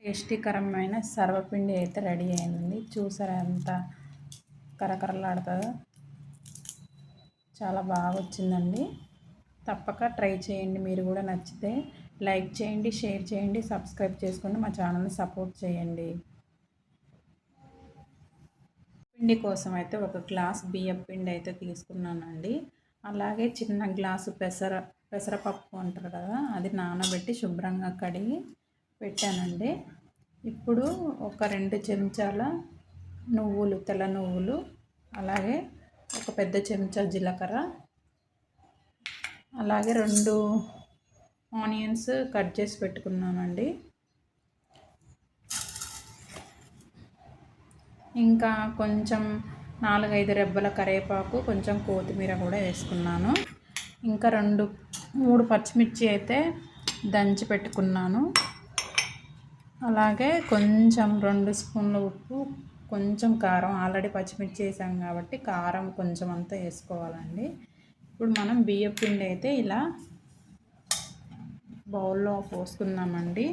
టేస్టీకరమైన సర్వపిండి అయితే రెడీ అయింది. చూసారా ఎంత కరకరలాడుతుందో. చాలా బాగా వచ్చిందండి. తప్పక ట్రై చేయండి. మీరు కూడా నచ్చితే లైక్ చేయండి, షేర్ చేయండి, సబ్స్క్రైబ్ చేసుకోండి. మా ఛానల్ని సపోర్ట్ చేయండి. పిండి కోసం అయితే ఒక గ్లాస్ బియ్యం పిండి అయితే తీసుకున్నానండి. అలాగే చిన్న గ్లాసు పెసరపప్పు అంటారు కదా, అది నానబెట్టి శుభ్రంగా కడిగి పెట్టానండి. ఇప్పుడు ఒక 2 చెంచాల నువ్వులు, తెల్ల నువ్వులు, అలాగే ఒక పెద్ద చెంచా జీలకర్ర, అలాగే 2 ఆనియన్స్ కట్ చేసి పెట్టుకున్నానండి. ఇంకా కొంచెం 4-5 రెబ్బల కరివేపాకు, కొంచెం కొత్తిమీర కూడా వేసుకున్నాను. ఇంకా 2-3 పచ్చిమిర్చి అయితే దంచి పెట్టుకున్నాను. అలాగే కొంచెం 2 స్పూన్ల ఉప్పు, కొంచెం కారం. ఆల్రెడీ పచ్చిమిర్చి వేసాం కాబట్టి కారం కొంచెం అంతా వేసుకోవాలండి. ఇప్పుడు మనం బియ్యం పిండి అయితే ఇలా బౌల్లో పోసుకుందామండి.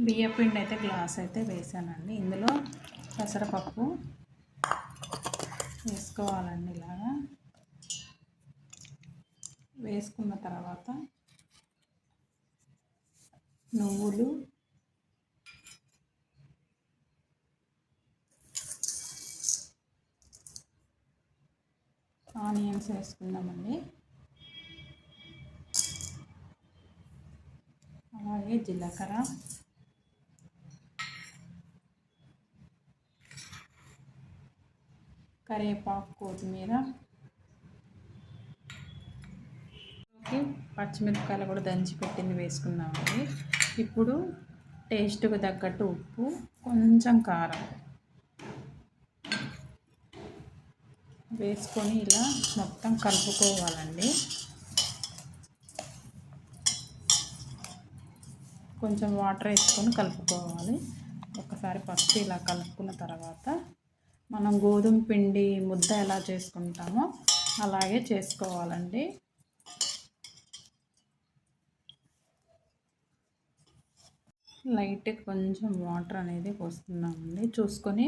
బియ్యం పిండి అయితే గ్లాస్ అయితే వేసానండి. ఇందులో పెసరపప్పు వేసుకోవాలండి. ఇలాగా వేసుకున్న తర్వాత నువ్వులు, ఆనియన్స్ వేసుకుందామండి. అలాగే జీలకర్ర, కరివేపాకు, కొత్తిమీర, పచ్చిమిరపకాయలు కూడా దంచి పెట్టింది వేసుకుందామండి. ఇప్పుడు టేస్ట్కు తగ్గట్టు ఉప్పు, కొంచెం కారం వేసుకొని ఇలా మొత్తం కలుపుకోవాలండి. కొంచెం వాటర్ వేసుకొని కలుపుకోవాలి. ఒకసారి ఫస్ట్ ఇలా కలుపుకున్న తర్వాత మనం గోధుమ పిండి ముద్ద ఎలా చేసుకుంటామో అలాగే చేసుకోవాలండి. లైట్ కొంచెం వాటర్ అనేది పోస్తున్నామండి. చూసుకొని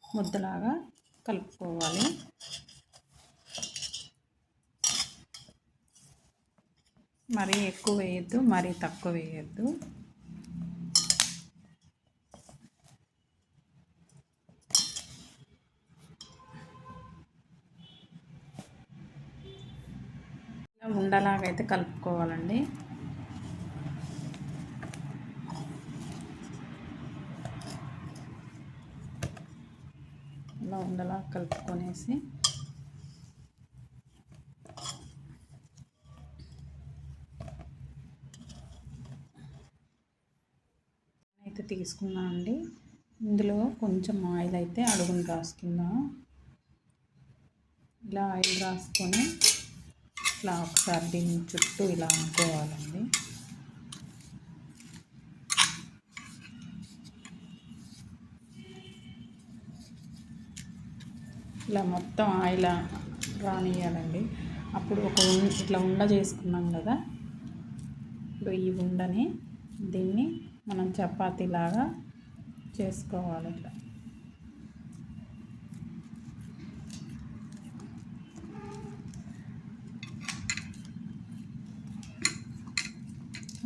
ముద్దలాగా కలుపుకోవాలి. మరీ ఎక్కువ వేయద్దు, మరీ తక్కువ వేయద్దు. ఉండలాగా అయితే కలుపుకోవాలండి. ఇలా ఉండలా కలుపుకొనేసి అయితే తీసుకున్నా అండి. ఇందులో కొంచెం ఆయిల్ అయితే అడుగును రాసుకుందాం. ఇలా ఆయిల్ రాసుకొని ఇట్లా ఒకసారి దీని చుట్టూ ఇలా అనుకోవాలండి. ఇలా మొత్తం ఆయిల్ రానియాలండి. అప్పుడు ఇట్లా ఉండ చేసుకున్నాం కదా, ఇప్పుడు ఈ ఉండని దీన్ని మనం చపాతీలాగా చేసుకోవాలి. ఇట్లా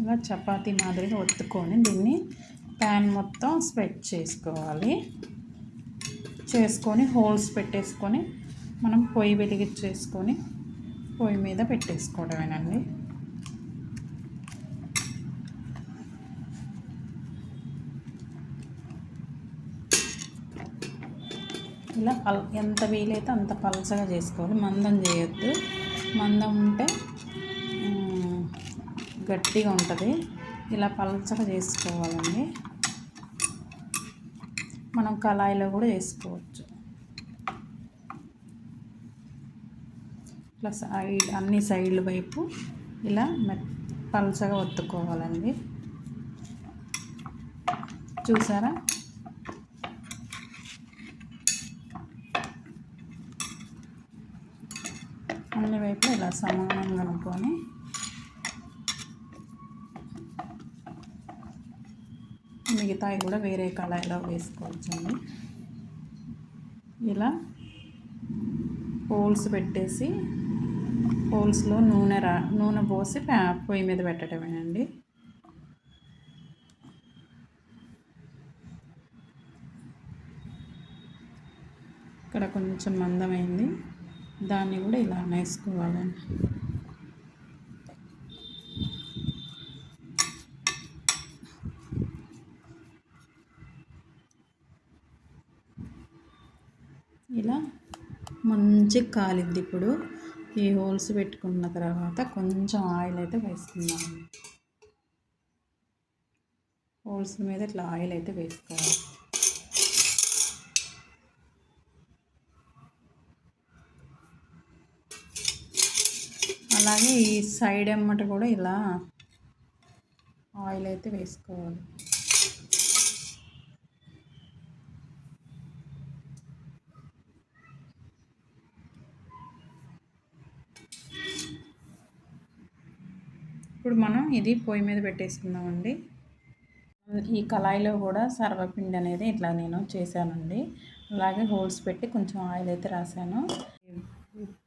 ఇలా చపాతీ మాదిరిగా ఒత్తుకొని దీన్ని ప్యాన్ మొత్తం స్ప్రెడ్ చేసుకోవాలి. చేసుకొని హోల్స్ పెట్టేసుకొని మనం పొయ్యి వెలిగించేసుకొని పొయ్యి మీద పెట్టేసుకోవడమేనండి. ఇలా ఎంత వీలైతే అంత పలచగా చేసుకోవాలి. మందం చేయొద్దు. మందం ఉంటే గట్టిగా ఉంటుంది. ఇలా పలచగా చేసుకోవాలండి. మనం కళాయిలో కూడా చేసుకోవచ్చు. ఇట్లా అన్ని సైడ్ల వైపు ఇలా పలచగా ఒత్తుకోవాలండి. చూసారా? అన్ని వైపులు ఇలా సమానంగా అనుకొని మిగతాయి కూడా వేరే కళాయిలో వేసుకోవచ్చండి. ఇలా హోల్స్ పెట్టేసి హోల్స్లో నూనె పోసి పొయ్యి మీద పెట్టడమేనండి. ఇక్కడ కొంచెం మందమైంది, దాన్ని కూడా ఇలా వేసుకోవాలండి. ఇలా మంచిగా కాలిద్ది. ఇప్పుడు ఈ హోల్స్ పెట్టుకున్న తర్వాత కొంచెం ఆయిల్ అయితే వేసుకుందామండి. హోల్స్ మీద ఇట్లా ఆయిల్ అయితే వేసుకోవాలి. అలాగే ఈ సైడ్ ఎమ్మట కూడా ఇలా ఆయిల్ అయితే వేసుకోవాలి. ఇప్పుడు మనం ఇది పొయ్యి మీద పెట్టేసుకుందామండి. ఈ కళాయిలో కూడా సర్వపిండి అనేది ఇట్లా నేను చేశానండి. అలాగే హోల్స్ పెట్టి కొంచెం ఆయిల్ అయితే రాశాను.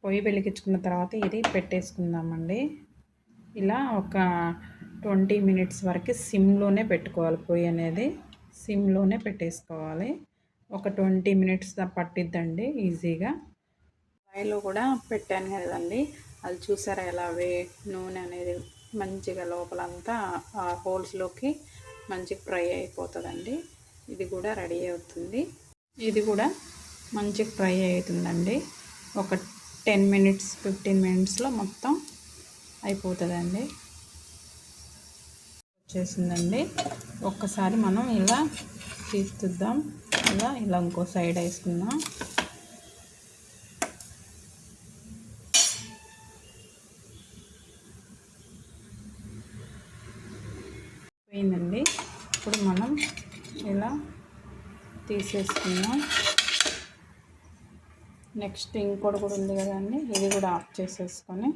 పొయ్యి వెలిగించుకున్న తర్వాత ఇది పెట్టేసుకుందామండి. ఇలా ఒక 20 మినిట్స్ వరకు సిమ్లోనే పెట్టుకోవాలి. పొయ్యి అనేది సిమ్లోనే పెట్టేసుకోవాలి. ఒక 20 మినిట్స్ పట్టిద్దండి ఈజీగా. కళాయిలో కూడా పెట్టాను కదండి, అది చూసారా ఎలా నూనె అనేది మంచిగా లోపలంతా ఆ హోల్స్లోకి మంచిగా ఫ్రై అయిపోతుందండి. ఇది కూడా రెడీ అవుతుంది. ఇది కూడా మంచిగా ఫ్రై అవుతుందండి. ఒక 10 మినిట్స్ 15 మినిట్స్లో మొత్తం అయిపోతుందండి. వచ్చేసిందండి. ఒక్కసారి మనం ఇలా తీద్దాం. ఇలా ఇంకో సైడ్ వేసుకుందాం. పోయిందండి. ఇప్పుడు మనం ఇలా తీసేసుకుందాం. నెక్స్ట్ ఇంకోటి కూడా ఉంది కదండి, ఇది కూడా ఆఫ్ చేసేసుకొని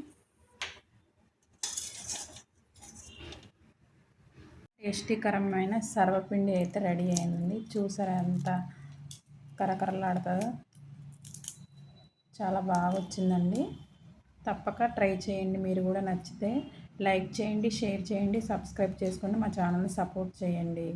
టేస్టీకరమైన సర్వపిండి అయితే రెడీ అయింది. చూసారా ఎంత కరకరలాడుతుందో, చాలా బాగా వచ్చిందండి. తప్పక ట్రై చేయండి. మీరు కూడా నచ్చితే లైక్ చేయండి, షేర్ చేయండి, సబ్స్క్రైబ్ చేసుకోండి, మా ఛానల్ని సపోర్ట్ చేయండి.